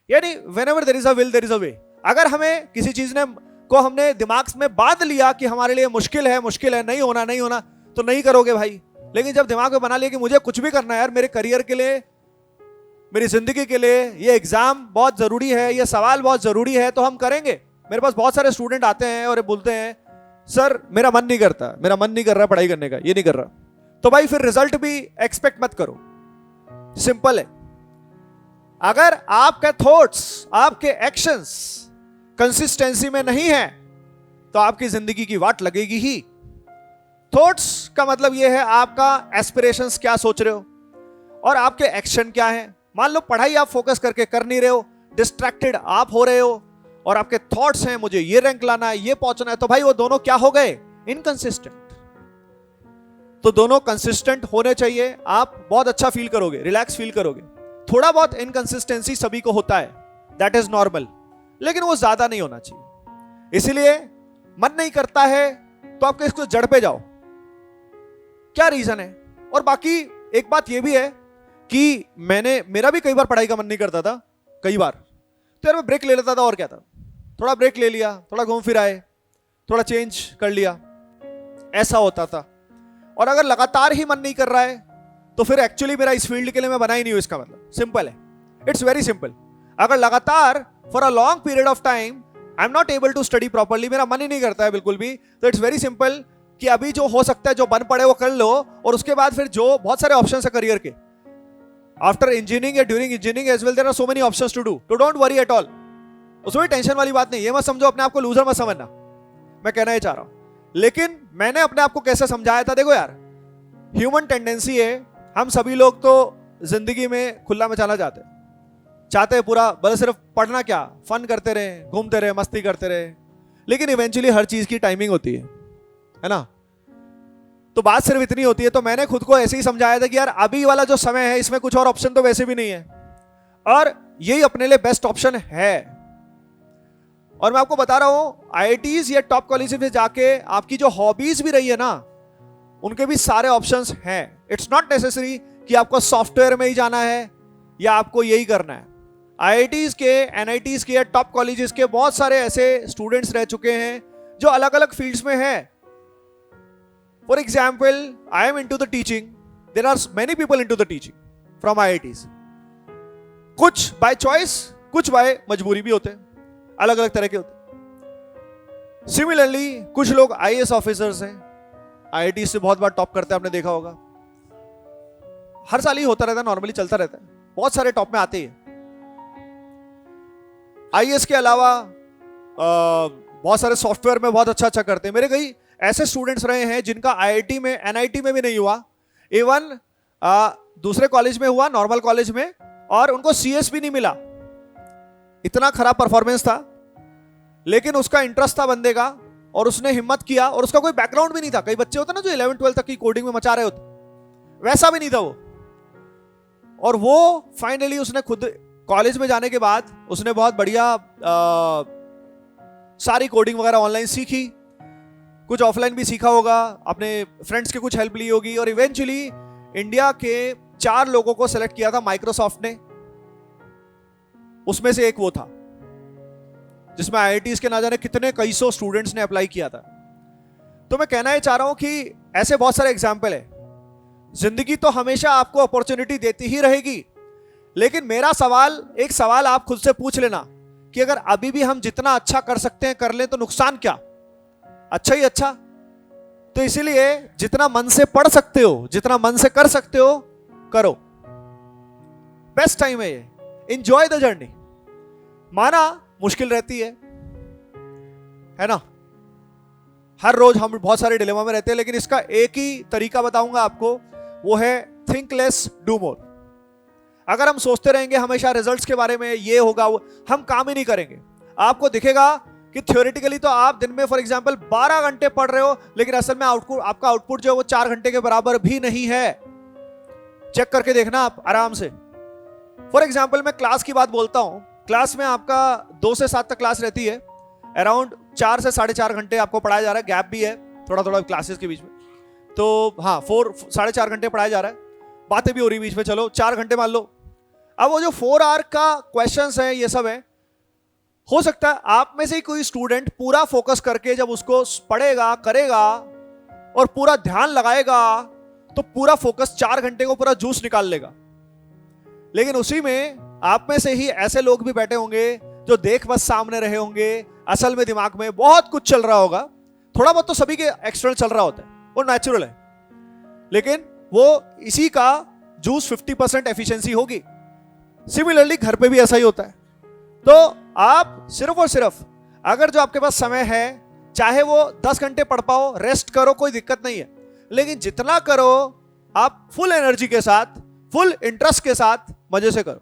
यानी whenever there is a will there is a way। अगर हमें किसी चीज ने को हमने दिमाग में बांध लिया कि हमारे लिए मुश्किल है, नहीं होना, तो नहीं करोगे भाई। लेकिन जब दिमाग में बना लिया कि मुझे कुछ भी करना है यार, मेरे करियर के लिए, मेरी जिंदगी के लिए, ये एग्जाम बहुत जरूरी है, ये सवाल बहुत जरूरी है, तो हम करेंगे। मेरे पास बहुत सारे स्टूडेंट आते हैं और बोलते हैं सर मेरा मन नहीं कर रहा पढ़ाई करने का, ये नहीं कर रहा। तो भाई फिर रिजल्ट भी एक्सपेक्ट मत करो, सिंपल है। अगर आपके थॉट्स, आपके एक्शंस कंसिस्टेंसी में नहीं है तो आपकी जिंदगी की वाट लगेगी ही। थॉट्स का मतलब यह है आपका एस्पिरेशंस क्या सोच रहे हो और आपके एक्शन क्या है। मान लो पढ़ाई आप फोकस करके कर नहीं रहे हो, डिस्ट्रैक्टेड आप हो रहे हो, और आपके थॉट्स हैं मुझे ये रैंक लाना है, ये पहुंचना है, तो भाई वो दोनों क्या हो गए? इनकंसिस्टेंट। तो दोनों कंसिस्टेंट होने चाहिए, आप बहुत अच्छा फील करोगे, रिलैक्स फील करोगे। थोड़ा बहुत इनकंसिस्टेंसी सभी को होता है, दैट इज नॉर्मल, लेकिन वो ज्यादा नहीं होना चाहिए। इसीलिए मन नहीं करता है तो आपके इसको जड़ पे जाओ, क्या रीजन है। और बाकी एक बात ये भी है कि मेरा भी कई बार पढ़ाई का मन नहीं करता था, कई बार, तो यार मैं ब्रेक ले लेता था, और क्या था, थोड़ा ब्रेक ले लिया, थोड़ा घूम फिर आए, थोड़ा चेंज कर लिया, ऐसा होता था। और अगर लगातार ही मन नहीं कर रहा है तो फिर एक्चुअली मेरा इस फील्ड के लिए मैं बना ही नहीं हूं, इसका मतलब सिंपल है, इट्स वेरी सिंपल। अगर लगातार for a long period of time I am not able to study properly, मेरा मन ही नहीं करता है बिल्कुल भी, तो इट्स वेरी सिंपल कि अभी जो हो सकता है, जो बन पड़े वो कर लो, और उसके बाद फिर जो बहुत सारे ऑप्शंस है करियर के, आफ्टर इंजीनियरिंग या during engineering as well there are so many options to do, तो डोंट वरी एट ऑल। उसमें टेंशन वाली बात नहीं, ये मत समझो, अपने आप को लूजर मत समझना, मैं कहना ये चाह रहा हूं। लेकिन मैंने अपने आप को कैसे समझाया था, देखो यार, ह्यूमन टेंडेंसी है, हम सभी लोग तो जिंदगी में खुला मचाना चाहते हैं पूरा, बस सिर्फ पढ़ना क्या, फन करते रहे, घूमते रहे, मस्ती करते रहे, लेकिन इवेंचुअली हर चीज की टाइमिंग होती है ना। तो बात सिर्फ इतनी होती है। तो मैंने खुद को ऐसे ही समझाया था कि यार अभी वाला जो समय है इसमें कुछ और ऑप्शन तो वैसे भी नहीं है, और यही अपने लिए बेस्ट ऑप्शन है। और मैं आपको बता रहा हूं, आईआईटीज या टॉप कॉलेजेस में जाके आपकी जो हॉबीज भी रही है ना, उनके भी सारे ऑप्शंस हैं। इट्स नॉट नेसेसरी कि आपको सॉफ्टवेयर में ही जाना है या आपको यही करना है। आईआईटीज के, एनआईटीज के या टॉप कॉलेजेस के बहुत सारे ऐसे स्टूडेंट्स रह चुके हैं जो अलग अलग फील्ड्स में हैं। For example, I am into the teaching, there are many people into the teaching from IITs, कुछ बाय चॉइस, कुछ बाय मजबूरी भी होते हैं, अलग अलग तरह के होते हैं। सिमिलरली कुछ लोग आईएएस ऑफिसर्स हैं, आईआईटी से बहुत बार टॉप करते हैं, आपने देखा होगा, हर साल ही होता रहता है, नॉर्मली चलता रहता है, बहुत सारे टॉप में आते हैं। आईएएस के अलावा बहुत सारे सॉफ्टवेयर में बहुत अच्छा करते हैं। मेरे कई ऐसे स्टूडेंट्स रहे हैं जिनका आईआईटी में, एनआईटी में भी नहीं हुआ, इवन दूसरे कॉलेज में हुआ, नॉर्मल कॉलेज में, और उनको सीएस भी नहीं मिला, इतना खराब परफॉर्मेंस था, लेकिन उसका इंटरेस्ट था बंदे का, और उसने हिम्मत किया, और उसका कोई बैकग्राउंड भी नहीं था। कई बच्चे होते ना जो 11-12 तक की कोडिंग में मचा रहे होते, वैसा भी नहीं था वो। और वो फाइनली उसने खुद कॉलेज में जाने के बाद उसने बहुत बढ़िया सारी कोडिंग वगैरह ऑनलाइन सीखी, कुछ ऑफलाइन भी सीखा होगा, अपने फ्रेंड्स की कुछ हेल्प ली होगी, और इवेंचुअली इंडिया के 4 लोगों को सेलेक्ट किया था माइक्रोसॉफ्ट ने, उसमें से एक वो था जिसमें आईआईटीज के ना जाने कितने कई सौ स्टूडेंट्स ने अप्लाई किया था। तो मैं कहना ये चाह रहा हूं कि ऐसे बहुत सारे एग्जाम्पल है। जिंदगी तो हमेशा आपको अपॉर्चुनिटी देती ही रहेगी, लेकिन मेरा सवाल, एक सवाल आप खुद से पूछ लेना कि अगर अभी भी हम जितना अच्छा कर सकते हैं कर लें तो नुकसान क्या, अच्छा ही अच्छा। तो इसीलिए जितना मन से पढ़ सकते हो, जितना मन से कर सकते हो करो, बेस्ट टाइम है ये, एंजॉय द जर्नी। माना मुश्किल रहती है ना, हर रोज हम बहुत सारे डिलेमा में रहते हैं, लेकिन इसका एक ही तरीका बताऊंगा आपको, वो है थिंक लेस डू मोर। अगर हम सोचते रहेंगे हमेशा रिजल्ट्स के बारे में, ये होगा वो, हम काम ही नहीं करेंगे। आपको दिखेगा कि थ्योरेटिकली तो आप दिन में फॉर एग्जांपल 12 घंटे पढ़ रहे हो, लेकिन असल में आपका आउटपुट जो है वो 4 घंटे के बराबर भी नहीं है। चेक करके देखना आप आराम से। फॉर एग्जांपल मैं क्लास की बात बोलता हूं, क्लास में आपका 2 से 7 तक क्लास रहती है, अराउंड 4 से 4.5 घंटे आपको पढ़ाया जा रहा है, गैप भी है थोड़ा थोड़ा क्लासेस के बीच में, तो हाँ 4 साढ़े 4 घंटे पढ़ाया जा रहा है, बातें भी हो रही बीच में, चलो 4 घंटे मान लो। अब वो जो 4 आवर का क्वेश्चंस है, ये सब है, हो सकता है आप में से ही कोई स्टूडेंट पूरा फोकस करके जब उसको पढ़ेगा, करेगा और पूरा ध्यान लगाएगा तो पूरा फोकस 4 घंटे को पूरा जूस निकाल लेगा। लेकिन उसी में आप में से ही ऐसे लोग भी बैठे होंगे जो देख बस सामने रहे होंगे, असल में दिमाग में बहुत कुछ चल रहा होगा। थोड़ा बहुत तो सभी के एक्सटर्नल चल रहा होता है, वो नेचुरल है, लेकिन वो इसी का जूस 50% एफिशिएंसी होगी। सिमिलरली घर पे भी ऐसा ही होता है। तो आप सिर्फ और सिर्फ अगर जो आपके पास समय है, चाहे वो 10 घंटे पढ़ पाओ, रेस्ट करो, कोई दिक्कत नहीं है, लेकिन जितना करो आप फुल एनर्जी के साथ, फुल इंटरेस्ट के साथ मजे से करो।